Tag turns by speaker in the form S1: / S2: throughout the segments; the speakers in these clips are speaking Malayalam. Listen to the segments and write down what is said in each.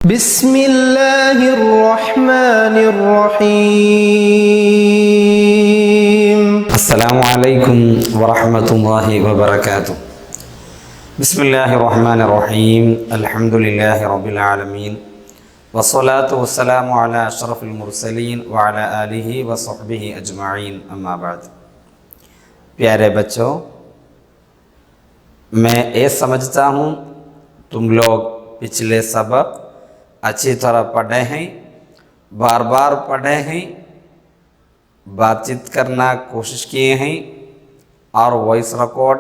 S1: ബിസ്മില്ലാഹിർ റഹ്മാനിർ റഹീം.
S2: അസ്സലാമു അലൈക്കും വറഹ്മത്തുള്ളാഹി വബറകാതുഹു. ബിസ്മില്ലാഹിർ റഹ്മാനിർ റഹീം. അൽഹംദുലില്ലാഹി റബ്ബിൽ ആലമീൻ. വസ്സലാത്തു വസ്സലാമു അലാ അഷ്റഫിൽ മുർസലീൻ വഅലാ ആലിഹി വസഹ്ബിഹി അജ്മഈൻ. അമ്മാ ബഅദ്. प्यारे बच्चों, मैं ये समझता हूँ तुम लोग पिछले सबक अच्छी तरह पढ़े हैं, बार बार पढ़े हैं, बातचीत करना कोशिश किए हैं और वॉइस रिकॉर्ड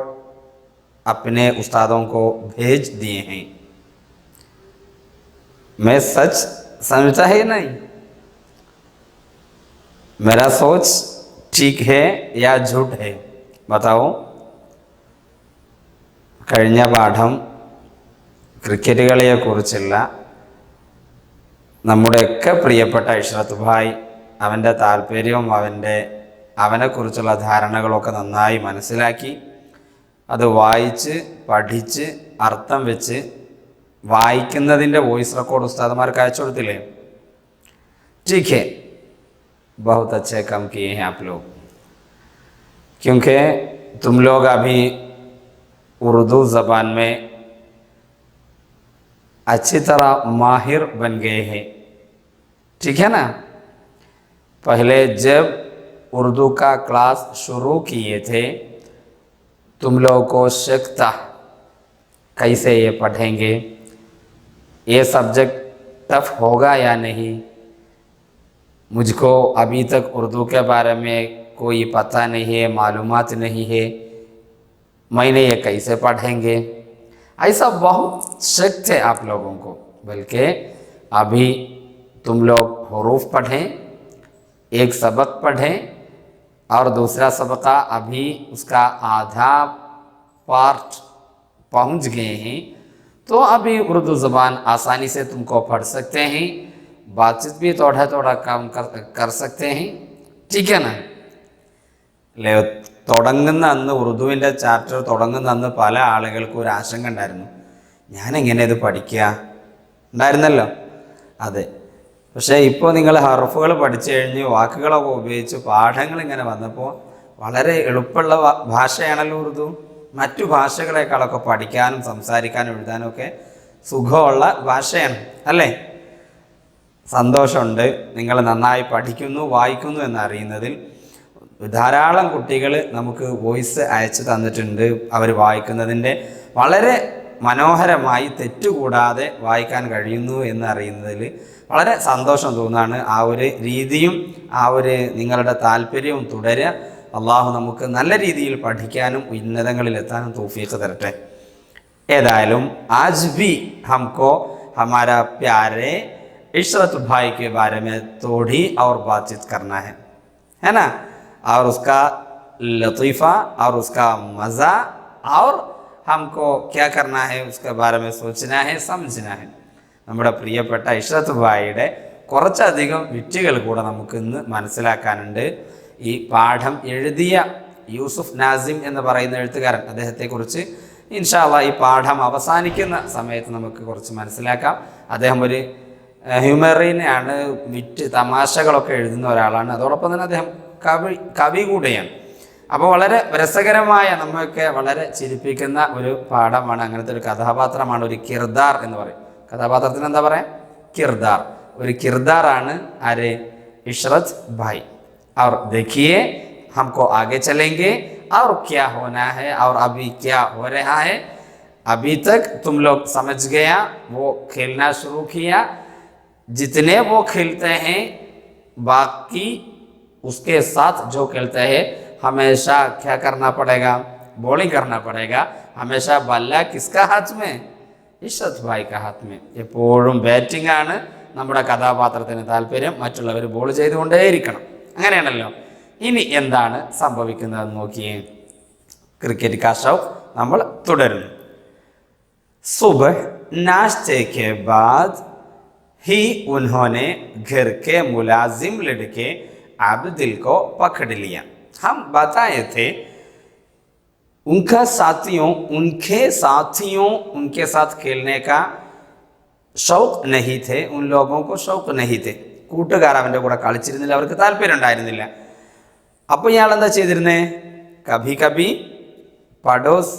S2: अपने उस्तादों को भेज दिए हैं। मैं सच समझता है नहीं? मेरा सोच ठीक है या झूठ है? बताओ. കഴിഞ്ഞ പാഠം ക്രിക്കറ്റ് കളിയെക്കുറിച്ചുള്ള നമ്മുടെയൊക്കെ പ്രിയപ്പെട്ട ഇഷ്റത്ത് ഭായ് അവൻ്റെ താല്പര്യവും അവനെക്കുറിച്ചുള്ള ധാരണകളൊക്കെ നന്നായി മനസ്സിലാക്കി അത് വായിച്ച് പഠിച്ച് അർത്ഥം വെച്ച് വായിക്കുന്നതിൻ്റെ വോയിസ് റെക്കോർഡ് ഉസ്താദന്മാർക്ക് അയച്ചു കൊടുത്തില്ലേ? ठीक है, बहुत अच्छे काम किए हैं आप लोग, क्योंकि तुम लोग अभी उर्दू ज़बान में अच्छी तरह माहिर बन गए हैं. ठीक है ना? पहले जब उर्दू का क्लास शुरू किए थे तुम लोगों को शक था कैसे ये पढ़ेंगे, ये सब्जेक्ट टफ होगा या नहीं. मुझको अभी तक उर्दू के बारे में कोई पता नहीं है, मालूमात नहीं है, मैंने ये कैसे पढ़ेंगे, ऐसा बहुत शक थे आप लोगों को. बल्कि अभी तुम लोग हरूफ पढ़ें, एक सबक पढ़ें और दूसरा सबका अभी उसका आधा पार्ट पहुंच गए हैं, तो अभी उर्दू ज़बान आसानी से तुमको पढ़ सकते हैं, बातचीत भी थोड़ा थोड़ा काम कर सकते हैं. ठीक है ना? ले തുടങ്ങുന്ന അന്ന് ഉറുദുവിൻ്റെ ചാപ്റ്റർ തുടങ്ങുന്ന അന്ന് പല ആളുകൾക്കും ഒരു ആശങ്ക ഉണ്ടായിരുന്നു, ഞാനെങ്ങനെ ഇത് പഠിക്കുക ഉണ്ടായിരുന്നല്ലോ. അതെ, പക്ഷേ ഇപ്പോൾ നിങ്ങൾ ഹർഫുകൾ പഠിച്ചു കഴിഞ്ഞ് വാക്കുകളൊക്കെ ഉപയോഗിച്ച് പാഠങ്ങൾ ഇങ്ങനെ വന്നപ്പോൾ വളരെ എളുപ്പമുള്ള ഭാഷയാണല്ലോ ഉറുദു. മറ്റു ഭാഷകളെക്കാളൊക്കെ പഠിക്കാനും സംസാരിക്കാനും എഴുതാനും ഒക്കെ സുഖമുള്ള ഭാഷയാണ് അല്ലേ? സന്തോഷമുണ്ട് നിങ്ങൾ നന്നായി പഠിക്കുന്നു വായിക്കുന്നു എന്നറിയുന്നതിൽ. ധാരാളം കുട്ടികൾ നമുക്ക് വോയിസ് അയച്ചു തന്നിട്ടുണ്ട്, അവർ വായിക്കുന്നതിൻ്റെ വളരെ മനോഹരമായി തെറ്റുകൂടാതെ വായിക്കാൻ കഴിയുന്നു എന്നറിയുന്നതിൽ വളരെ സന്തോഷം തോന്നുകയാണ്. ആ ഒരു രീതിയും ആ ഒരു നിങ്ങളുടെ താല്പര്യവും തുടരുക. അള്ളാഹു നമുക്ക് നല്ല രീതിയിൽ പഠിക്കാനും ഉന്നതങ്ങളിലെത്താനും തൗഫീഖ് തരട്ടെ. ഏതായാലും ആജ് ഭി ഹംകോ ഹമാരാ പ്യാരെ इशरत भाई के बारे में थोड़ी और बातचीत करना है ना, और उसका लतीफ़ा और उसका मज़ा और हमको क्या करना है उसके बारे में सोचना है, समझना है. നമ്മുടെ പ്രിയപ്പെട്ട ഇഷ്റത്ത് ഭായിയുടെ കുറച്ചധികം വിറ്റുകൾ കൂടെ നമുക്ക് ഇന്ന് മനസ്സിലാക്കാനുണ്ട്. ഈ പാഠം എഴുതിയ യൂസുഫ് നാസിം എന്ന് പറയുന്ന എഴുത്തുകാരൻ, അദ്ദേഹത്തെക്കുറിച്ച് ഇൻഷാ അല്ലാഹ് ഈ പാഠം അവസാനിക്കുന്ന സമയത്ത് നമുക്ക് കുറച്ച് മനസ്സിലാക്കാം. അദ്ദേഹം ഒരു ഹ്യൂമറിനെയാണ്, വിറ്റ് തമാശകളൊക്കെ എഴുതുന്ന ഒരാളാണ്. അതോടൊപ്പം തന്നെ അദ്ദേഹം കവി കൂടെയാണ്. അപ്പോൾ വളരെ രസകരമായ നമ്മൾക്ക് വളരെ ചിരിപ്പിക്കുന്ന ഒരു പാഠമാണ്. അങ്ങനത്തെ ഒരു കഥാപാത്രമാണ് ഒരു കിർദാർ എന്ന് പറയും. കഥാപാത്രത്തിന് എന്താ പറയുക? കിർദാർ. ഒരു കിർദാറാണ് ആര്? ഇഷ്റത്ത് ഭായ്. और देखिए हमको आगे चलेंगे और क्या होना है और अभी क्या हो रहा है. अभी तक तुम लोग समझ गया, वो खेलना शुरू किया. जितने वो खेलते हैं बाकी उसके साथ जो खेलते हैं हमेशा क्या करना पड़ेगा? बॉलिंग करना पड़ेगा. हमेशा बल्ला किसका हाथ में? ഇഷ്റത്ത് ഭായിക്ക് ഹാത്ത് में. എപ്പോഴും ബാറ്റിംഗ് ആണ് നമ്മുടെ കഥാപാത്രത്തിന് താല്പര്യം, മറ്റുള്ളവർ ബോൾ ചെയ്തുകൊണ്ടേയിരിക്കണം. അങ്ങനെയാണല്ലോ. ഇനി എന്താണ് സംഭവിക്കുന്നതെന്ന് നോക്കിയേ. ക്രിക്കറ്റ് കാ ഷൗഖ് നമ്മൾ തുടരുന്നു. സുബഹ് നാശ്ते के बाद ही उन्होंने घर के मुलाजिम लड़के आबिदिल को पकड़ लिया. हम बताए थे उनके साथियों उनके साथ खेलने का ഷൗക്ക് നഹി ഥേ, ഉൻ ലോഗോ കോ ഷൗക്ക് നഹി ഥേ. കൂട്ടുകാർ അവൻ്റെ കൂടെ കളിച്ചിരുന്നില്ല, അവർക്ക് താല്പര്യം ഉണ്ടായിരുന്നില്ല. അപ്പോൾ ഇയാൾ എന്താ ചെയ്തിരുന്നേ? കഭി കഭി പഡോസ്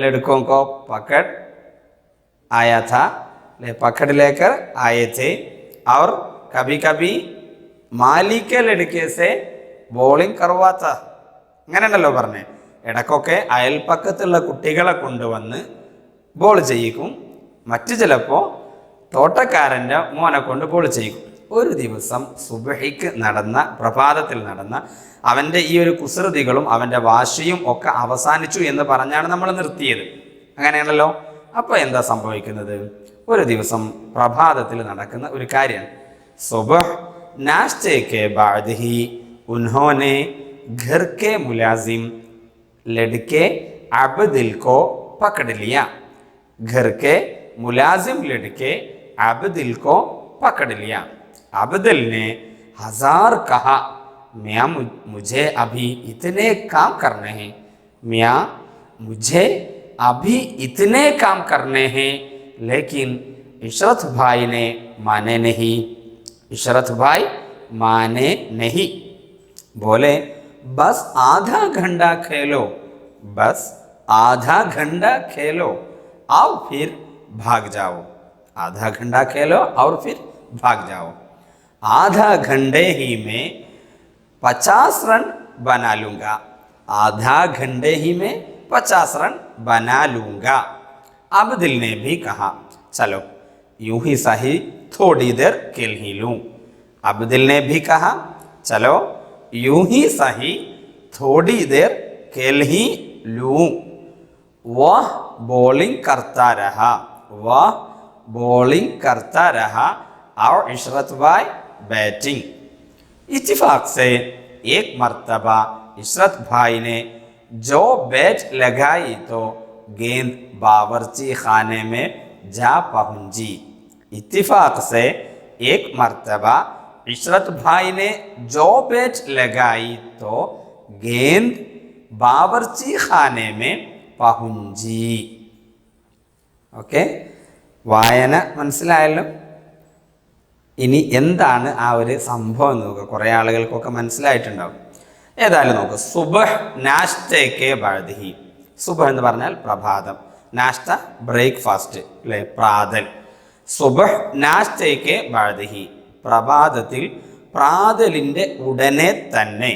S2: ലഡ്കോ കോ പക്കഡ് ആയാ था, पकड़ लेकर आए थे और कभी कभी മാലി കെ ലഡ്കെ സെ ബോളിംഗ് കർവാത്ത. അങ്ങനെയാണല്ലോ പറഞ്ഞേ. ഇടയ്ക്കൊക്കെ അയൽപ്പക്കത്തുള്ള കുട്ടികളെ കൊണ്ടുവന്ന് ബോൾ ചെയ്യിക്കും, മറ്റു ചിലപ്പോൾ തോട്ടക്കാരൻ്റെ മോനെ കൊണ്ട് ബോൾ ചെയ്യിക്കും. ഒരു ദിവസം സുബഹിക്ക് നടന്ന, പ്രഭാതത്തിൽ നടന്ന അവൻ്റെ ഈ ഒരു കുസൃതികളും അവൻ്റെ വാശിയും ഒക്കെ അവസാനിച്ചു എന്ന് പറഞ്ഞാണ് നമ്മൾ നിർത്തിയത്. അങ്ങനെയാണല്ലോ. അപ്പോൾ എന്താ സംഭവിക്കുന്നത്? ഒരു ദിവസം പ്രഭാതത്തിൽ നടക്കുന്ന ഒരു കാര്യമാണ്. സുബഹ് नाश्ते के बाद ही उन्होंने घर के मुलाजिम लड़के आबदिल को पकड़ लिया. घर के मुलाजिम लड़के आबदिल को पकड़ लिया. आबदिल ने 1000 कहा, मियाँ मुझे अभी इतने काम करने हैं, मियाँ मुझे अभी इतने काम करने हैं, लेकिन इशरत भाई ने माने नहीं. इशरत भाई माने नहीं, बोले बस आधा घंटा खेलो, बस आधा घंटा खेलो और फिर भाग जाओ. आधा घंटा खेलो और फिर भाग जाओ. आधा घंटे ही में 50 रन बना लूँगा. आधा घंटे ही में 50 रन बना लूँगा. आबदिल ने भी कहा, चलो यूं ही सही थोड़ी देर खेल ही लूँ. आबदिल ने भी कहा, चलो यूं ही सही थोड़ी देर खेल ही लूँ. वह बॉलिंग करता रहा, वह बॉलिंग करता रहा और इशरत भाई बैटिंग. इत्तिफाक से एक मर्तबा इशरत भाई ने जो बैट लगाई तो गेंद बावर्ची खाने में जा पहुंची. इत्तिफाक से एक मर्तबा इशरत भाई ने जो बैट लगाई तो गेंद बावर्ची खाने में पहुंची. ഓക്കെ, വായന മനസ്സിലായല്ലോ. ഇനി എന്താണ് ആ ഒരു സംഭവം എന്ന് നോക്കുക. കുറേ ആളുകൾക്കൊക്കെ മനസ്സിലായിട്ടുണ്ടാവും. ഏതായാലും നോക്കുക. സുബഹ് നാഷ്തേക്കെ ബഅദ്ഹി. സുബഹ് എന്ന് പറഞ്ഞാൽ പ്രഭാതം, നാഷ്ത ബ്രേക്ക്ഫാസ്റ്റ് അല്ലേ, പ്രാതൽ. സുബഹ് നാഷ്തേക്കെ ബഅദ്ഹി, പ്രഭാതത്തിൽ, പ്രാതലിൻ്റെ ഉടനെ തന്നെ.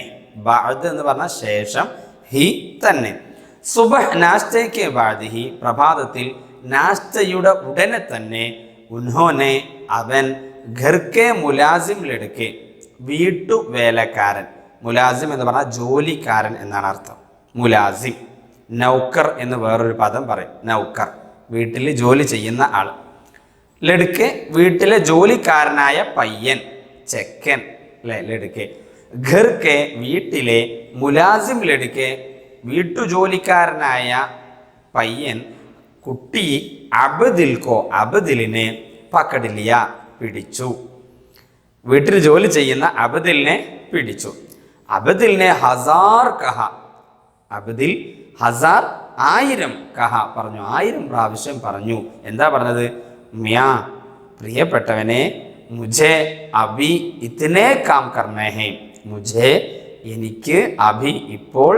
S2: ബഅദ് എന്ന് പറഞ്ഞാൽ ശേഷം, ഹി തന്നെ. സുബഹ് നാഷ്തേക്കെ ബഅദ്ഹി, പ്രഭാതത്തിൽ നാഷ്തയുടെ ഉടനെ തന്നെ. ഉൻഹോനെ, അവൻ, ഘർക്കെ മുലാസിം ലടുക്കെ, വീട്ടുവേലക്കാരൻ. മുലാസിം എന്ന് പറഞ്ഞാൽ ജോലിക്കാരൻ എന്നാണ് അർത്ഥം. മുലാസിം, നൗക്കർ എന്ന് വേറൊരു പദം പറയും. നൗക്കർ, വീട്ടിൽ ജോലി ചെയ്യുന്ന ആൾ. ലടുക്കെ, വീട്ടിലെ ജോലിക്കാരനായ പയ്യൻ, ചെക്കൻ അല്ലേ, ലടുക്കെ. ഘർക്കെ, വീട്ടിലെ. മുലാസിം ലടുക്കെ, വീട്ടുജോലിക്കാരനായ പയ്യൻ, കുട്ടി. അബ്ദിൽ കോ, അബ്ദിലിനെ. പക്കടിലിയ, പിടിച്ചു. വീട്ടിൽ ജോലി ചെയ്യുന്ന അബ്ദിലിനെ പിടിച്ചു. അബ്ദിലിനെ 1000 കഹ, അബ്ദിൽ 1000, 1000 കഹ പറഞ്ഞു, 1000 പ്രാവശ്യം പറഞ്ഞു. എന്താ പറഞ്ഞത്? മിയാ, പ്രിയപ്പെട്ടവനെ, മുझे അഭി ഇത്തനെ കാം കർണേ ഹേ, മുझे, എനിക്ക്, അഭി ഇപ്പോൾ,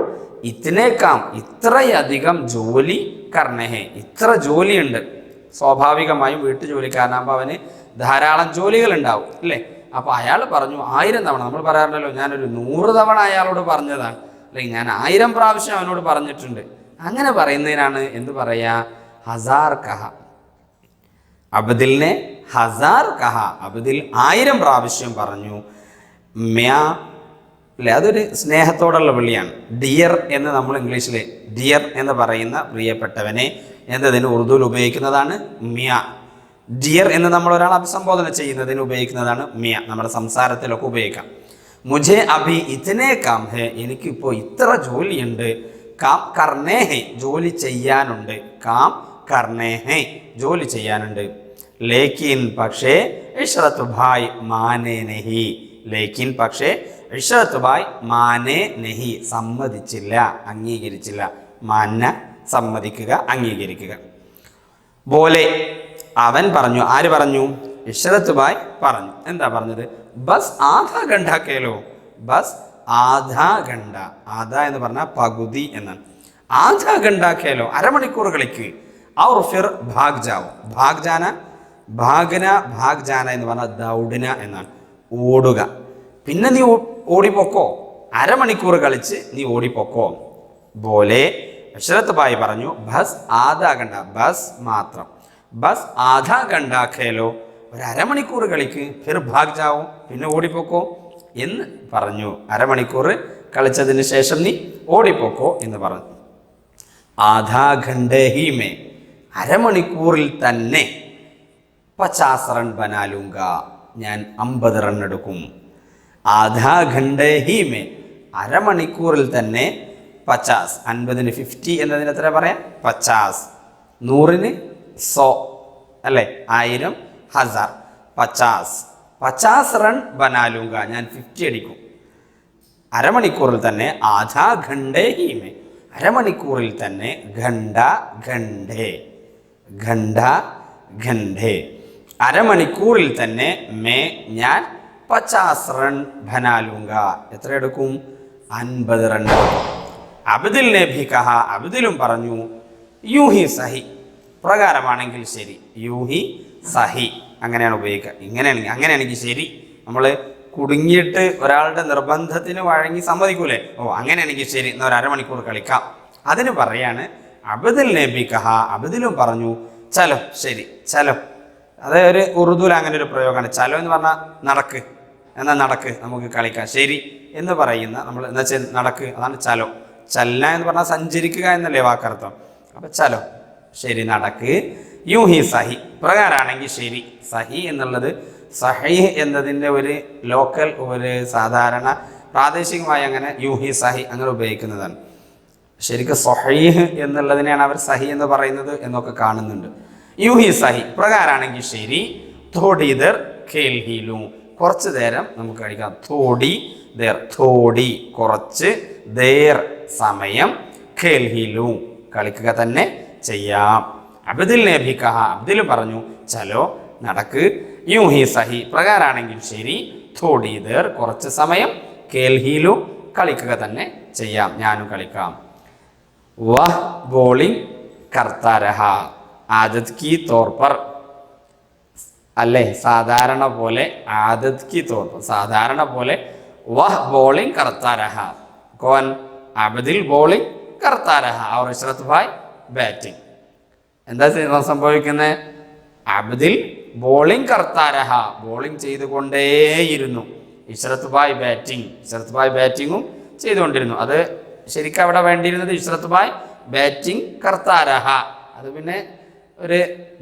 S2: ഇത്തനെ കാം, ഇത്രയധികം ജോലി, കർണേ ഹേ, ഇത്ര ജോലിയുണ്ട്. സ്വാഭാവികമായും വീട്ടു ജോലിക്കാരനാകുമ്പോൾ അവന് ധാരാളം ജോലികൾ ഉണ്ടാവും അല്ലേ. അപ്പോൾ അയാൾ പറഞ്ഞു 1000 തവണ. നമ്മൾ പറയാറുണ്ടല്ലോ, ഞാനൊരു 100 തവണ അയാളോട് പറഞ്ഞതാണ്, അല്ലെങ്കിൽ ഞാൻ 1000 പ്രാവശ്യം അവനോട് പറഞ്ഞിട്ടുണ്ട്. അങ്ങനെ പറയുന്നതിനാണ് എന്ത് പറയാ? 1000 കഹ. അബ്ദിലിനെ 1000 കഹ, അബ്ദിൽ 1000 പ്രാവശ്യം പറഞ്ഞു. മ്യാ അല്ലേ, അതൊരു സ്നേഹത്തോടുള്ള വിളിയാണ്. ഡിയർ എന്ന് നമ്മൾ ഇംഗ്ലീഷിൽ ഡിയർ എന്ന് പറയുന്ന പ്രിയപ്പെട്ടവനെ എന്നതിന് ഉറുദുവിൽ ഉപയോഗിക്കുന്നതാണ് മിയ. ഡിയർ എന്ന് നമ്മൾ ഒരാൾ അഭിസംബോധന ചെയ്യുന്നതിന് ഉപയോഗിക്കുന്നതാണ് മിയ. നമ്മുടെ സംസാരത്തിലൊക്കെ ഉപയോഗിക്കാം. മുझे അഭി ഇതനെ കാം ഹേ, എനിക്കിപ്പോൾ ഇത്ര ജോലിയുണ്ട്. കാം കർണേ ഹേ, ജോലി ചെയ്യാനുണ്ട്. കാം കർണേ ഹേ, ജോലി ചെയ്യാനുണ്ട്. ലേക്കിൻ, പക്ഷേ, ഇഷ്റത്ത് ഭായ് മാനേ നഹി. ലേക്കിൻ, പക്ഷേ, ഇഷ്റത്ത് ഭായ് മാനേ നഹി, സമ്മതിച്ചില്ല, അംഗീകരിച്ചില്ല. മാന, സമ്മതിക്കുക, അംഗീകരിക്കുക. ബോലെ, അവൻ പറഞ്ഞു. ആര് പറഞ്ഞു? ഇഷ്റത്ത് ഭായ് പറഞ്ഞു. എന്താ പറഞ്ഞത്? ബസ് ആധാ ഘണ്ട കേലോ. ബസ് ആധാ ഘണ്ട. ആധാ എന്ന് പറഞ്ഞാൽ പകുതി എന്നാണ്. ആധാ ഘണ്ട കേലോ, അരമണിക്കൂർ കളിക്ക്. ഔർ ഫിർ ഭാഗ് ജാവോ. ഭാഗ് ജാന, ഭാഗന, ഭാഗ് ജാന എന്ന് പറഞ്ഞാൽ ദൗഡിന എന്നാണ്, ഓടുക. പിന്നെ നീ ഓടിപ്പോക്കോ, അരമണിക്കൂർ കളിച്ച് നീ ഓടിപ്പോക്കോ. പോലെ ഇഷ്റത്ത് ഭായ് പറഞ്ഞു ബസ് ആധാ ഘണ്ട, ബസ് മാത്രം. ബസ് ആധാ ഘണ്ട ഖേലോ, ഒരു അരമണിക്കൂർ കളിക്ക്. ഫിർ ഭാഗ് ജാവോ, പിന്നെ ഓടിപ്പോക്കോ എന്ന് പറഞ്ഞു. അരമണിക്കൂർ കളിച്ചതിന് ശേഷം നീ ഓടിപ്പോക്കോ എന്ന് പറഞ്ഞു. ആധാ ഘണ്ടെ ഹി മേ, അരമണിക്കൂറിൽ തന്നെ 50 റൺ ബനാലൂങ്ക, ഞാൻ 50 റൺ എടുക്കും. ആധാ ഘണ്ടെ ഹി മേ, അരമണിക്കൂറിൽ തന്നെ 50. 50-ന് 50 എന്നതിന് എത്ര പറയാം? 50. 100-ന് 100 അല്ലേ, 1000, 1000. 50 റൺ ബനാലൂങ്ക, ഞാൻ 50 അടിക്കും. അരമണിക്കൂറിൽ തന്നെ. ആധാ ഘണ്ടെ ഹി മേ, അരമണിക്കൂറിൽ തന്നെ. ഘണ്ട ഘണ്ടെ, ഘണ്ട ഘണ്ടെ, അരമണിക്കൂറിൽ തന്നെ. മേ, ഞാൻ 50 റൺ ബനാലൂങ്ക, എത്ര എടുക്കും? 50 റൺ എടുക്കും. അബ്ദിൽ ने भी कहा, അബ്ദിലും പറഞ്ഞു യൂ ഹി സഹി, പ്രകാരമാണെങ്കിൽ ശരി. യൂ ഹി സഹി അങ്ങനെയാണ് ഉപയോഗിക്കുക. അങ്ങനെയാണെങ്കിൽ ശരി. നമ്മൾ കുടുങ്ങിയിട്ട് ഒരാളുടെ നിർബന്ധത്തിന് വഴങ്ങി സമ്മതിക്കൂലേ, ഓ അങ്ങനെയാണെങ്കിൽ ശരി, എന്നാൽ ഒരു അരമണിക്കൂർ കളിക്കാം, അതിന് പറയാണ് അബ്ദിൽ ने भी कहा, അബ്ദിലും പറഞ്ഞു ചലോ, ശരി, ചലോ. അത് ഒരു ഉറുദുവിൽ അങ്ങനെ ഒരു പ്രയോഗമാണ്. ചലോ എന്ന് പറഞ്ഞാൽ നടക്ക്, എന്നാൽ നടക്ക്, നമുക്ക് കളിക്കാം, ശരി എന്ന് പറയുന്ന നമ്മൾ എന്താ വെച്ചാൽ നടക്ക്, അതാണ് ചലോ. ചലന എന്ന് പറഞ്ഞാൽ സഞ്ചരിക്കുക എന്നല്ലേ വാക്കർത്ഥം. അപ്പം ചലോ, ശരി, നടക്ക്. യൂ ഹി സഹി, പ്രകാരമാണെങ്കിൽ ശരി. സഹി എന്നുള്ളത് സഹീഹ് എന്നതിൻ്റെ ഒരു ലോക്കൽ, ഒരു സാധാരണ പ്രാദേശികമായി അങ്ങനെ യൂ ഹി സഹി അങ്ങനെ ഉപയോഗിക്കുന്നതാണ്. ശരിക്കും സഹീഹ് എന്നുള്ളതിനെയാണ് അവർ സഹി എന്ന് പറയുന്നത് എന്നൊക്കെ കാണുന്നുണ്ട്. യൂ ഹി സഹി, പ്രകാരമാണെങ്കിൽ ശരി. തോടി ദർ ഖേൽ ഹീലു, കുറച്ച് നേരം നമുക്ക് കളിക്കാം. തോടി ദർ, തോടി കുറച്ച്, ദേർ സമയം, ഖേൽ ഹീലു കളിക്കുക തന്നെ ചെയ്യാം. അബ്ദിൽ ने भी कहा, അബ്ദിലും പറഞ്ഞു ചലോ, നടക്ക്. യൂ ഹി സഹി, പ്രകാരമാണെങ്കിൽ ശരി. തോടി ദേർ, കുറച്ച് സമയം. ഖേൽ ഹീലു കളിക്കുക തന്നെ ചെയ്യാം, ഞാനും കളിക്കാം. വഹ് ബോളിംഗ് കർത്താ രഹാ, ആദത് കി തോർ പർ, അല്ലേ, സാധാരണ പോലെ. ആദത് കി തോർ പർ, സാധാരണ പോലെ. വഹ് ബോളിംഗ് കർത്താ രഹാ, കോൻ? അബ്ദിൽ ബോളിംഗ് കർത്താ രഹാ और ഇഷ്റത്ത് ഭായ് ബാറ്റിംഗ്. എന്താ സംഭവിക്കുന്നത്? അബ്ദിൽ ബോളിംഗ് കർത്താ രഹാ, ബോളിംഗ് ചെയ്തുകൊണ്ടേയിരുന്നു. ഇഷ്റത്ത് ഭായ് ബാറ്റിംഗ്, ഇഷ്റത്ത് ഭായ് ബാറ്റിങ്ങും ചെയ്തുകൊണ്ടിരുന്നു. അത് ശരിക്കും അവിടെ വേണ്ടിയിരുന്നത് ഇഷ്റത്ത് ഭായ് ബാറ്റിംഗ് കർത്താ രഹാ. അത് പിന്നെ ഒരു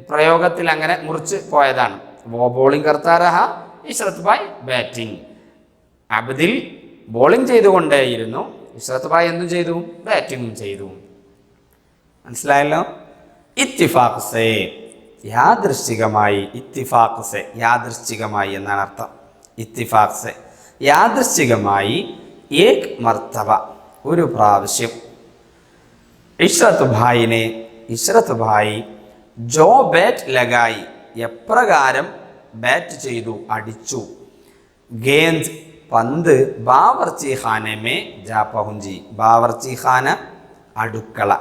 S2: പ്രയോഗത്തിൽ അങ്ങനെ മുറിച്ച് പോയതാണ്. ബോളിംഗ് കർത്താ രഹാ, ഇഷ്റത്ത് ഭായ് ബാറ്റിംഗ്. അബ്ദിൽ ബോളിംഗ് ചെയ്തുകൊണ്ടേയിരുന്നു, ഇഷ്റത്ത് ഭായ് എന്തും ചെയ്തു? ബാറ്റിങ്ങും ചെയ്തു. മനസ്സിലായല്ലോ? ഇത്തിഫാഖ് സേ, യാദൃശ്ചികമായി. ഇത്തിഫാഖ് സേ, യാദൃശ്ചികമായി എന്നാണ് അർത്ഥം. ഇത്തിഫാഖ് സേ, യാദൃശ്ചികമായി. ഏക് മർത്തബ, ഒരു പ്രാവശ്യം. ഇഷ്റത്ത് ഭായിനെ, ഇഷ്റത്ത് ഭായി ജോ ബാറ്റ് ലഗായി, എപ്രകാരം ബാറ്റ് ചെയ്തു, അടിച്ചു. ഗേന്ദ്, പന്ത്. ബാവർച്ചി ഖാനെ മേ ജാ പഹുഞ്ചി, ബാവർച്ചി ഖാന അടുക്കള,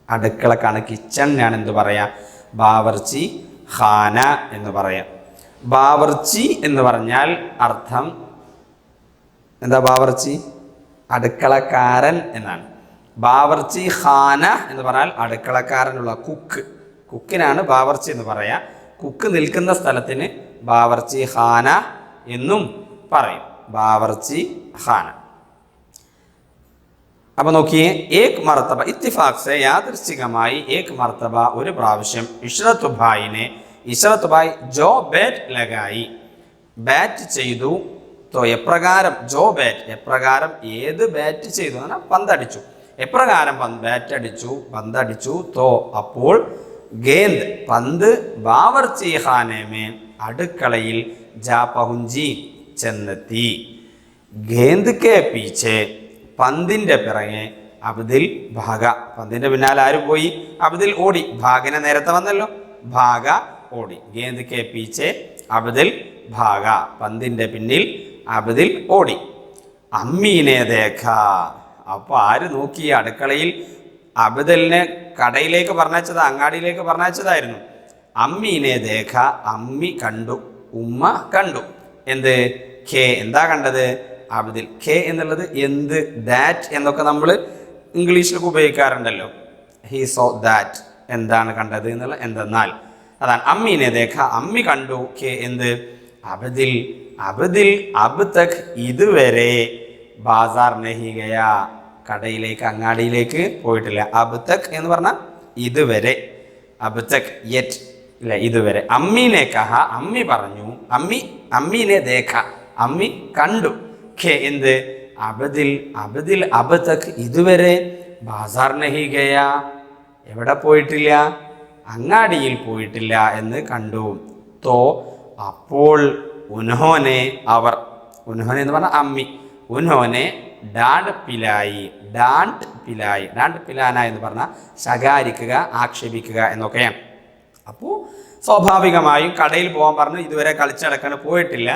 S2: അടുക്കളക്കാണ്, കിച്ചണിനാണ് എന്ത് പറയാ? ബാവർച്ചി ഖാന എന്ന് പറയാം. ബാവർച്ചി എന്ന് പറഞ്ഞാൽ അർത്ഥം എന്താ? ബാവർച്ചി അടുക്കളക്കാരൻ എന്നാണ്. ബാവർച്ചി ഖാന എന്ന് പറഞ്ഞാൽ അടുക്കളക്കാരനുള്ള കുക്ക്, കുക്കിനാണ് ബാവർച്ചി എന്ന് പറയാ. കുക്ക് നിൽക്കുന്ന സ്ഥലത്തിന് ബാവർച്ചി ഖാന എന്നും പറയും. ബാവർച്ചി ഖാന. അപ്പൊ നോക്കിയേ, ഏക് മർത്തബ. ഇത്തിഫാഖ് സെ, യാദൃശ്ചികമായി. ഏക് മർത്തബ, ഒരു പ്രാവശ്യം. ഇഷ്റത്ത് ഭായിനെ, ഇഷ്റത്ത് ഭായ് ജോ ബാറ്റ് ലഗായി, ബാറ്റ് ചെയ്തു. തോ, എപ്രകാരം. ജോ ബാറ്റ്, എപ്രകാരം, ഏത് ബാറ്റ് ചെയ്തു എന്നാൽ പന്തടിച്ചു. എപ്രകാരം ബാറ്റ് അടിച്ചു, പന്തടിച്ചു. തോ, അപ്പോൾ. ഗേന്ദ്, പന്ത്. ബാവർച്ചി ഖാനെ മേ, അടുക്കളയിൽ. ജാ പഹുഞ്ചി, ചെന്നെത്തി. ഗേന്ദ് കെ പീछे, പന്തിൻ്റെ പിറകെ. അബ്ദിൽ ഭാഗ, പന്തിൻ്റെ പിന്നാലെ ആര് പോയി? അബ്ദിൽ ഓടി. ഭാഗിനെ നേരത്തെ വന്നല്ലോ, ഭാഗ ഓടി. ഗേന്ദ് കെ പീച്ചെ അബ്ദിൽ ഭാഗ, പന്തിൻ്റെ പിന്നിൽ അബ്ദിൽ ഓടി. അമ്മീനെ ദേഖ, അപ്പോൾ ആര് നോക്കി? അടുക്കളയിൽ അബ്ദലിനെ കടയിലേക്ക് പറഞ്ഞയച്ചത്, അങ്ങാടിയിലേക്ക് പറഞ്ഞയച്ചതായിരുന്നു. അമ്മീനെ ദേഖ, അമ്മി കണ്ടു, ഉമ്മ കണ്ടു. എന്ത്? ഖേ, എന്താ കണ്ടത്? അബ്ദിൽ. ഖേ എന്നുള്ളത് എന്ത്, ദാറ്റ് എന്നൊക്കെ നമ്മൾ ഇംഗ്ലീഷിലൊക്കെ ഉപയോഗിക്കാറുണ്ടല്ലോ. ഹി സോ ദാറ്റ്, എന്താണ് കണ്ടത് എന്നുള്ള എന്തെന്നാൽ അതാണ്. അമ്മീനെ ദേഖ, അമ്മി കണ്ടു. ഖേ എന്ത്? അബ്ദിൽ. അബ്ദിൽ അബ് തക് ഇതുവരെ ബാസാർ നഹി ഗയാ, കടയിലേക്ക് അങ്ങാടിയിലേക്ക് പോയിട്ടില്ല. അബ് തക് എന്ന് പറഞ്ഞാൽ ഇതുവരെ, അബ് തക് യെറ്റ് ഇല്ല, ഇതുവരെ. അമ്മീനെ കഹ, അമ്മി പറഞ്ഞു. അമ്മീനെ ദേഖ, അമ്മി കണ്ടു. ഖേ എന്ത്? അബ്ദിൽ. അബ്ദിൽ അബ് തക് ഇതുവരെ ബാസാർ നഹി ഗയാ, എവിടെ പോയിട്ടില്ല? അങ്ങാടിയിൽ പോയിട്ടില്ല എന്ന് കണ്ടു. തോ അപ്പോൾ ഉൻഹോനെ അവർ, ഉൻഹോനെ എന്ന് പറഞ്ഞാൽ അമ്മി, ഉൻഹോനെ ഡാണ്ട് പിലായി, ഡാണ്ട് പിലായി, ഡാണ്ട് പിലാന എന്ന് പറഞ്ഞാൽ ശകാരിക്കുക, ആക്ഷേപിക്കുക എന്നൊക്കെയാണ്. അപ്പോൾ സ്വാഭാവികമായും കടയിൽ പോകാൻ പറഞ്ഞു, ഇതുവരെ കളിച്ചടക്കാൻ പോയിട്ടില്ല.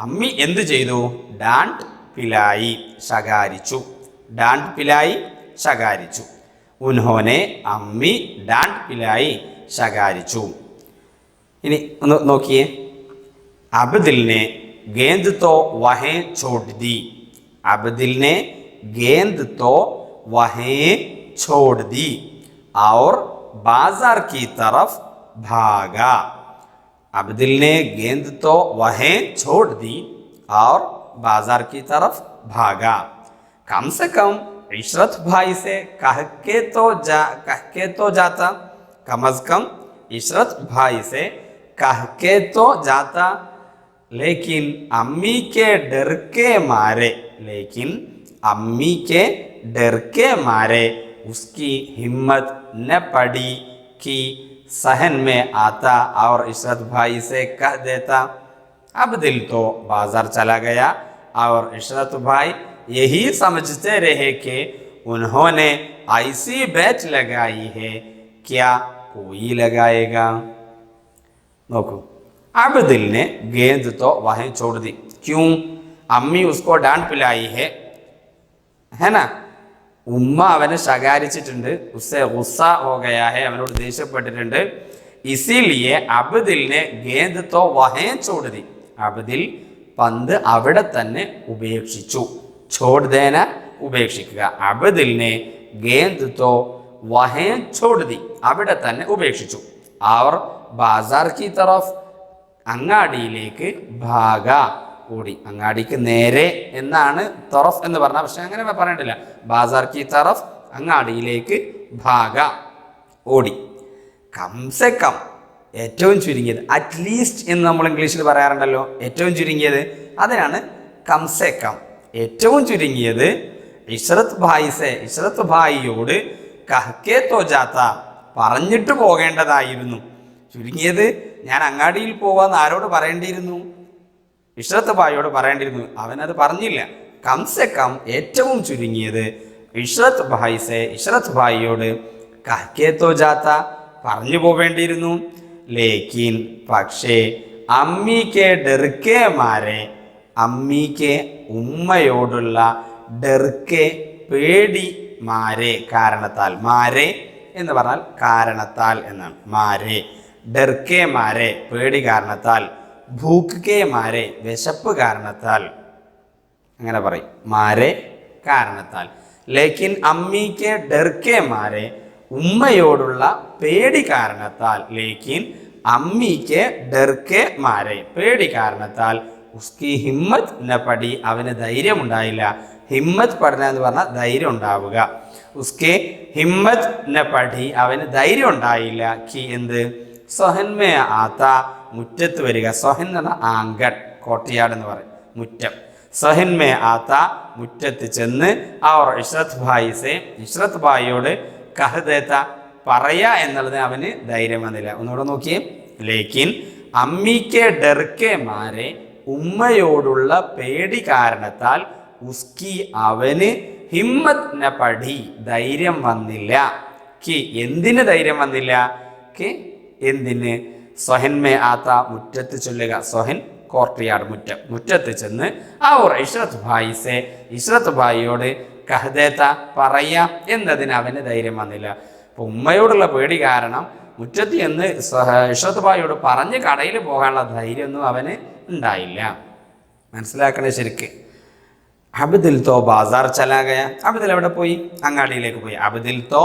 S2: അമ്മി എന്ത് ചെയ്തു? ഡാണ്ട് പിലായി, ശകാരിച്ചു. ഡാണ്ട് പിലായി, ശകാരിച്ചു. ഉൻഹോനെ അമ്മി ഡാണ്ട് പിലായി, ശകാരിച്ചു. ഇനി ഒന്ന് നോക്കിയേ. अब्दिल ने गेंद तो वहीं छोड़ दी, अब्दिल ने गेंद तो वहीं छोड़ दी और बाजार की तरफ भागा. अब्दिल ने गेंद तो वहीं छोड़ दी और बाजार की तरफ भागा. कम से कम इशरत भाई से कह के तो जाता, कम से कम इशरत भाई से कह के तो जाता, लेकिन अम्मी के डर के मारे, लेकिन अम्मी के डर के मारे उसकी हिम्मत न पड़ी कि सहन में आता और इशरत भाई से कह देता. अब्दिल तो बाजार चला गया और इशरत भाई यही समझते रहे कि उन्होंने ऐसी बैच लगाई है, क्या कोई लगाएगा. नोकू. अब्दिल ने गेंद तो वहीं छोड़ दी. क्यों? अम्मी उसको डांट पिलाई है ना. ഉമ്മ അവനെ ശകാരിച്ചിട്ടുണ്ട്. ഉസ്സെ ഗുസ്സ ഹോ ഗയാ ഹെ, അവനോട് ദേഷ്യപ്പെട്ടിട്ടുണ്ട്. ഇസിലിയെ അബ്ദിലിനെ ഗേന്ദ് തോ വഹേ ചോട് ദി, അബ്ദിൽ പന്ത് അവിടെ തന്നെ ഉപേക്ഷിച്ചു. ചോട് ദേന ഉപേക്ഷിക്കുക. അബ്ദിലിനെ ഗേന്ദ് തോ വഹേ ചോട് ദി, അവിടെ തന്നെ ഉപേക്ഷിച്ചു. അവർ ബാസാർ കി തറഫ്, അങ്ങാടിയിലേക്ക് ഭാഗ ഓടി. അങ്ങാടിക്ക് നേരെ എന്നാണ് തറഫ് എന്ന് പറഞ്ഞാൽ, പക്ഷെ അങ്ങനെ പറഞ്ഞിട്ടില്ല. ബാസാർ കി തറഫ്, അങ്ങാടിയിലേക്ക് ഭാഗ ഓടി. കംസെ കം, ഏറ്റവും ചുരുങ്ങിയത്. അറ്റ്ലീസ്റ്റ് എന്ന് നമ്മൾ ഇംഗ്ലീഷിൽ പറയാറുണ്ടല്ലോ, ഏറ്റവും ചുരുങ്ങിയത്, അതിനാണ് കംസെ കം. ഏറ്റവും ചുരുങ്ങിയത് ഇഷ്റത്ത് ഭായിസെ, ഇഷ്റത്ത് ഭായിയോട് കഹ്കെ തോ ജാത്ത, പറഞ്ഞിട്ട് പോകേണ്ടതായിരുന്നു. ചുരുങ്ങിയത് ഞാൻ അങ്ങാടിയിൽ പോവാന്ന് ആരോട് പറയേണ്ടിയിരുന്നു? ഇഷ്റത്ത് ഭായിയോട് പറയേണ്ടിയിരുന്നു. അവനത് പറഞ്ഞില്ല. കംസെ കം, ഏറ്റവും ചുരുങ്ങിയത് ഇഷ്റത്ത് ഭായിസെ, ഇഷ്റത്ത് ഭായിയോട് കഹ്കെ തോ ജാത്ത, പറഞ്ഞു പോവേണ്ടിയിരുന്നു. ലേക്കിൻ, പക്ഷേ, അമ്മിക്ക് ഡെർക്കെ മാരെ, അമ്മിക്ക് ഉമ്മയോടുള്ള ഡെർക്കെ പേടി, മാരെ കാരണത്താൽ, മാരെ എന്ന് പറഞ്ഞാൽ കാരണത്താൽ എന്നാണ്. മാരെ, ഡെർക്കെ മാരെ പേടി കാരണത്താൽ, ഭൂക്കെ മാരെ വിശപ്പ് കാരണത്താൽ, അങ്ങനെ പറയും. മാരെ കാരണത്താൽ. ലേക്കിൻ അമ്മിക്ക് ഡെർക്കെ മാരെ, ഉമ്മയോടുള്ള പേടി കാരണത്താൽ. ലേക്കിൻ അമ്മിക്ക് ഡെർക്കെ മാരെ, പേടി കാരണത്താൽ. ഉസ്കി ഹിമ്മത്ത് ന പടി, അവന് ധൈര്യം ഉണ്ടായില്ല. ഹിമ്മത്ത് പഠന എന്ന് പറഞ്ഞാൽ ധൈര്യം ഉണ്ടാവുക. ഉസ്കെ ഹിമ്മത്ത് ന പഠി, അവന് ധൈര്യം ഉണ്ടായില്ല. കി എന്ത്? സൊഹൻമേ ആത്ത, മുറ്റത്ത് വരിക. സൊഹൻ എന്ന് പറഞ്ഞാൽ ആങ്കൺ, കോട്ടയാട് എന്ന് പറയും, മുറ്റം. സൊഹൻമേ ആത്ത, മുറ്റത്ത് ചെന്ന്. അവർ ഇഷ്റത്ത് ഭായിസെ, ഇഷ്റത്ത് ഭായിയോട് കഹദേത്ത, പറയാ എന്നുള്ളത് അവന് ധൈര്യം വന്നില്ല. ഒന്നുകൂടെ നോക്കിയേ. ലേക്കിൻ അമ്മിക്ക് ഡെർക്കെ മാരെ, ഉമ്മയോടുള്ള പേടി കാരണത്താൽ. ഉസ്കി, അവന്. ഹിമ്മത്ത് ന പഠി, ധൈര്യം വന്നില്ല. കി, എന്തിന് ധൈര്യം വന്നില്ല? കി എന്തിന്? സ്വഹൻമേ ആത്ത മുറ്റത്ത് ചൊല്ലുക. സ്വഹൻ കോർട്ടിയാട്, മുറ്റത്ത് ചെന്ന് അവർ ഇഷ്റത്ത് ഭായിസെ ഇഷ്റത്ത് ഭായിയോട് കഹദേത്ത പറയാ എന്നതിന് അവന് ധൈര്യം വന്നില്ല. അപ്പൊ ഉമ്മയോടുള്ള പേടി കാരണം മുറ്റത്ത് എന്ന് ഇഷ്റത്ത് ഭായിയോട് പറഞ്ഞ് കടയിൽ പോകാനുള്ള ധൈര്യമൊന്നും അവന് ഉണ്ടായില്ല. മനസ്സിലാക്കണേ ശരിക്ക്. അബ്ദിൽ തോ ബാസാർ ചലാഗയ, അബ്ദിൽ എവിടെ പോയി? അങ്ങാടിയിലേക്ക് പോയി. അബ്ദിൽ തോ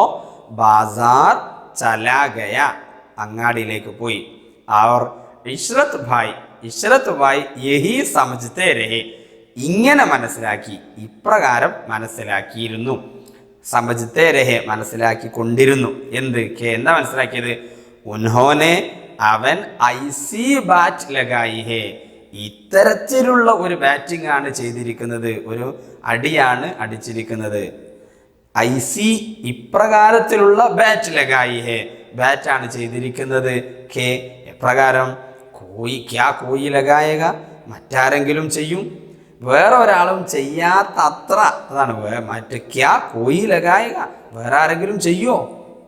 S2: ബാസാർ ചലാഗയ, അങ്ങാടിയിലേക്ക് പോയി. അവർ ഇഷ്റത്ത് ഭായ് യഹി സമജ്തേ രഹേ, ഇങ്ങനെ മനസ്സിലാക്കി, ഇപ്രകാരം മനസ്സിലാക്കിയിരുന്നു. സമജ്തേ രഹേ, മനസ്സിലാക്കി കൊണ്ടിരുന്നു. എന്താ മനസ്സിലാക്കിയത്? ഉൻഹോനെ, അവൻ ഐസി ബാറ്റ് ലഗായി ഹേ, ഇത്തരത്തിലുള്ള ഒരു ബാറ്റിംഗ് ആണ് ചെയ്തിരിക്കുന്നത്, ഒരു അടിയാണ് അടിച്ചിരിക്കുന്നത്. ഐസി, ഇപ്രകാരത്തിലുള്ള ബാറ്റ് ലഗായി ഹേ, ബാറ്റാണ് ചെയ്തിരിക്കുന്നത്. കെ, എപ്രകാരം? കോയി ലഗായക, മറ്റാരെങ്കിലും ചെയ്യും, വേറെ ഒരാളും ചെയ്യാത്ത അത്ര. അതാണ് കോയി ലഗായക, വേറെ ആരെങ്കിലും ചെയ്യോ?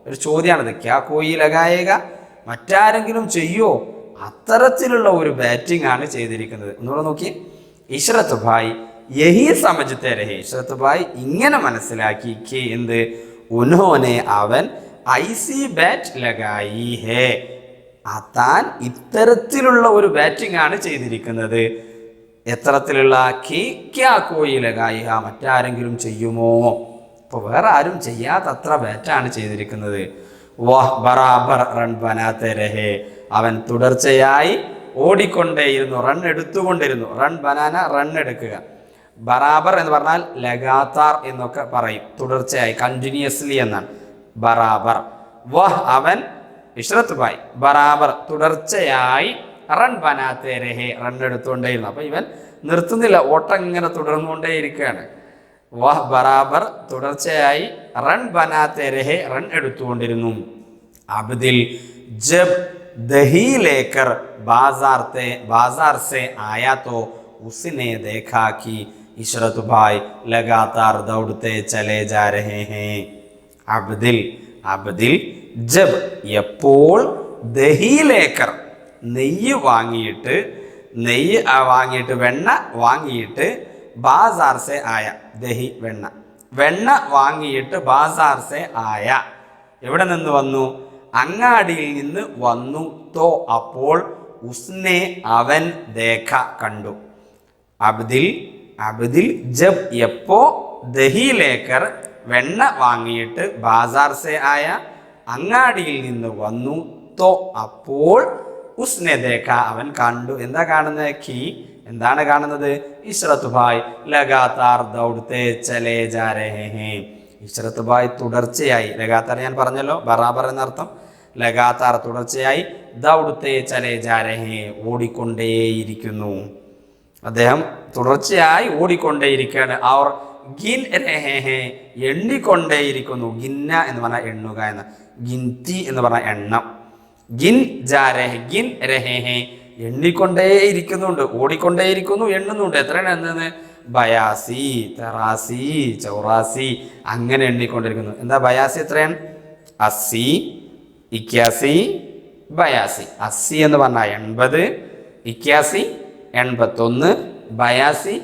S2: ഒരു ചോദ്യമാണത്. കോയി ലഗായക, മറ്റാരെങ്കിലും ചെയ്യോ? അത്തരത്തിലുള്ള ഒരു ബാറ്റിംഗ് ആണ് ചെയ്തിരിക്കുന്നത്. ഒന്നുകൂടെ നോക്കി. ഇഷ്റത്ത് ഭായ് യഹി സമജ്തേ രഹേ, ഇഷ്റത്ത് ഭായ് ഇങ്ങനെ മനസ്സിലാക്കി. എന്ത്? ഉൻഹോനെ, അവൻ ഐസി ബാറ്റ് ലഗായി ഹേ, താൻ ഇത്തരത്തിലുള്ള ഒരു ബാറ്റിംഗ് ആണ് ചെയ്തിരിക്കുന്നത്. എത്തരത്തിലുള്ള? കോയി ലഗായി ഹ, മറ്റാരെങ്കിലും ചെയ്യുമോ? ഇപ്പൊ വേറെ ആരും ചെയ്യാത്തത്ര ബാറ്റാണ് ചെയ്തിരിക്കുന്നത്. വഹ് ബറാബർ റൺ ബനാത്തെ രഹേ, അവൻ തുടർച്ചയായി ഓടിക്കൊണ്ടേയിരുന്നു, റൺ എടുത്തുകൊണ്ടിരുന്നു. റൺ ബനാന, റൺ എടുക്കുക. ബറാബർ എന്ന് പറഞ്ഞാൽ ലഗാതാർ എന്നൊക്കെ പറയും, തുടർച്ചയായി, കണ്ടിന്യൂസ്ലി എന്നാണ് ബറാബർ. വഹ്, അവൻ ഇഷ്റത്ത് ഭായ് ബറാബർ തുടർച്ചയായി റൺ ബനാത്തെ രഹേ, റൺ എടുത്തുകൊണ്ടേയിരുന്നു. അപ്പൊ ഇവൻ നിർത്തുന്നില്ല, ഓട്ടം ഇങ്ങനെ തുടർന്നുകൊണ്ടേയിരിക്കുകയാണ്. വഹ് ബറാബർ തുടർച്ചയായി റൺ ബനാത്തെ രഹേ, റൺ എടുത്തുകൊണ്ടിരുന്നു. അബ്ദിൽ ജബ് ദഹി ലേക്കർ बाजार से आया तो उसने देखा कि इशरत भाई लगातार दौड़ते चले जा रहे हैं. അബ്ദിൽ ജബ്, എപ്പോൾ, ദഹി ലേക്കർ, നെയ്യ് വാങ്ങിയിട്ട് വെണ്ണ വാങ്ങിയിട്ട്, ബാസാർ സെ ആയ, ദഹി വെണ്ണ വാങ്ങിയിട്ട്, ബാസാർ സെ ആയ, എവിടെ നിന്ന് വന്നു? അങ്ങാടിയിൽ നിന്ന് വന്നു. തോ, അപ്പോൾ, ഉസ്നെ, അവൻ, ദേഖ, കണ്ടു. അബ്ദിൽ ജബ്, എപ്പോ, ദഹി ലേക്കർ, വെണ്ണ വാങ്ങിയിട്ട്, ബാസാർ സെ ആയ, അങ്ങാടിയിൽ നിന്ന് വന്നു. തോ, അപ്പോൾ, ഉസ്നെ ദേഖ, അവൻ കണ്ടു. എന്താ കാണുന്നത്? എന്താണ് കാണുന്നത്? ഇഷ്റത്ത് ഭായ് ലഗാതാർ ദൗഡത്തെ ചലേ ജാ രഹേ ഹേ, ഇഷ്റത്ത് ഭായ് തുടർച്ചയായി, ലഗാതാർ ഞാൻ പറഞ്ഞല്ലോ ബറാബർ എന്നർത്ഥം, ലഗാതാർ തുടർച്ചയായി, ദൗഡത്തെ ചലേ ജാ രഹേ, ഓടിക്കൊണ്ടേയിരിക്കുന്നു. അദ്ദേഹം തുടർച്ചയായി ഓടിക്കൊണ്ടേയിരിക്കുകയാണ്. അവർ ഗിൻ രഹേ ഹേ, എണ്ണിക്കൊണ്ടേയിരിക്കുന്നു. ഗിന്ന എന്ന് പറഞ്ഞാൽ എണ്ണുക എന്ന്, ഗിൻതി എന്ന് പറഞ്ഞാൽ എണ്ണം. ഗിൻ ജാ രഹേ, ഗിൻ രഹേ ഹേ, എണ്ണിക്കൊണ്ടേയിരിക്കുന്നുണ്ട്, ഓടിക്കൊണ്ടേയിരിക്കുന്നു, എണ്ണുന്നുണ്ട്. എത്രയാണ് എന്നത്? ബയാസി, തെറാസി, ചൗറാസി, അങ്ങനെ എണ്ണിക്കൊണ്ടിരിക്കുന്നു. എന്താ ബയാസി? എത്രയാണ്? 80, 81, ബയാസി. 80 എന്ന് പറഞ്ഞാൽ 80, 81 81, ബയാസി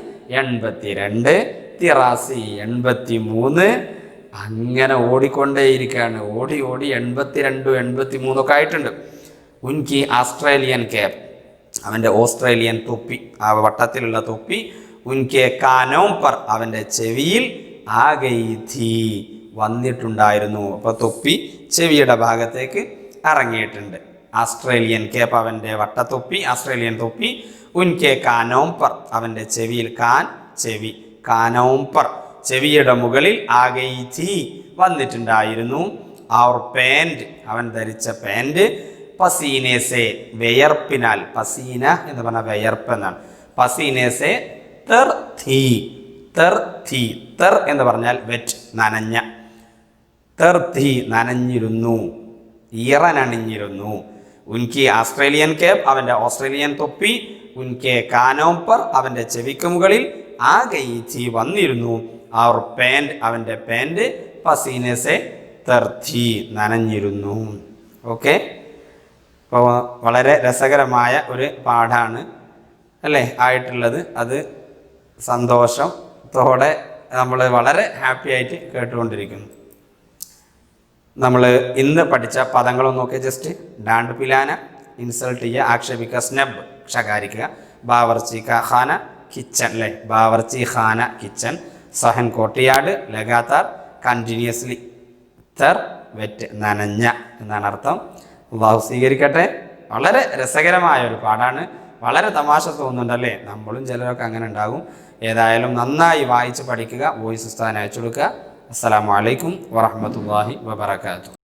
S2: 82, തിറാസി 83, അങ്ങനെ ഓടിക്കൊണ്ടേയിരിക്കുകയാണ്. ഓടി 82, 83 ഒക്കെ ആയിട്ടുണ്ട്. ഉൻകി ആസ്ട്രേലിയൻ ക്യാപ്, അവൻ്റെ ഓസ്ട്രേലിയൻ തൊപ്പി, ആ വട്ടത്തിലുള്ള തൊപ്പി, ഉൻകെ കാനോം പർ, അവൻ്റെ ചെവിയിൽ, ആഗൈഥി, വന്നിട്ടുണ്ടായിരുന്നു. അപ്പോൾ തൊപ്പി ചെവിയുടെ ഭാഗത്തേക്ക് ഇറങ്ങിയിട്ടുണ്ട്. ആസ്ട്രേലിയൻ ക്യാപ്, അവൻ്റെ വട്ടത്തൊപ്പി, ആസ്ട്രേലിയൻ തൊപ്പി, ഉൻകെ കാനോം പർ, അവൻ്റെ ചെവിയിൽ, ചെവി, കാനോം പർ, ചെവിയുടെ മുകളിൽ, ആഗൈഥി, വന്നിട്ടുണ്ടായിരുന്നു. അവർ പാൻറ്, അവൻ ധരിച്ച പാൻറ്, പസീനേസെ, വിയർപ്പിനാൽ, പസീന എന്ന് പറഞ്ഞാൽ വിയർപ്പ് എന്നാണ്, പസീനേസെ തെർ തീ, തെർ എന്ന് പറഞ്ഞാൽ വെറ്റ്, നനഞ്ഞ, തെർ തീ, നനഞ്ഞിരുന്നു, ഈറനണിഞ്ഞിരുന്നു. ഉൻകി ആസ്ട്രേലിയൻ കേപ്പ്, അവൻ്റെ ഓസ്ട്രേലിയൻ തൊപ്പി, ഉൻകെ കാനോം പർ, അവൻ്റെ ചെവിക്ക് മുകളിൽ, ആഗൈഥി, വന്നിരുന്നു. അവർ പാൻറ്, അവൻ്റെ പാൻറ്, പസീനേസെ തെർ തീ, നനഞ്ഞിരുന്നു. ഓക്കെ. അപ്പോൾ വളരെ രസകരമായ ഒരു പാഠമാണ് അല്ലേ ആയിട്ടുള്ളത്. അത് സന്തോഷത്തോടെ നമ്മൾ വളരെ ഹാപ്പി ആയിട്ട് കേട്ടുകൊണ്ടിരിക്കുന്നു. നമ്മൾ ഇന്ന് പഠിച്ച പദങ്ങളൊന്നൊക്കെ ജസ്റ്റ് ഡാണ്ട് പിലാന, ഇൻസൾട്ട് ചെയ്യുക, ആക്ഷേപിക്കുക, സ്നബ് ശകാരിക്കുക, ബാവർച്ചി ഖാന കിച്ചൺ അല്ലേ, ബാവർച്ചി ഖാന കിച്ചൺ, സഹൻ കോട്ടിയാട്, ലഗാത്താർ കണ്ടിന്യൂസ്ലി, തർ വെറ്റ് നനഞ്ഞ എന്നാണ് അർത്ഥം. അള്ളാഹു സ്വീകരിക്കട്ടെ. വളരെ രസകരമായ ഒരു പാഠാണ്, വളരെ തമാശ തോന്നുന്നുണ്ടല്ലേ, നമ്മളും ചിലരൊക്കെ അങ്ങനെ ഉണ്ടാകും. ഏതായാലും നന്നായി വായിച്ച് പഠിക്കുക, വോയിസ് ഉസ്താദിന് അയച്ചു കൊടുക്കുക. അസ്സലാമു അലൈക്കും വറഹ്മത്തുള്ളാഹി വബറകാതുഹു.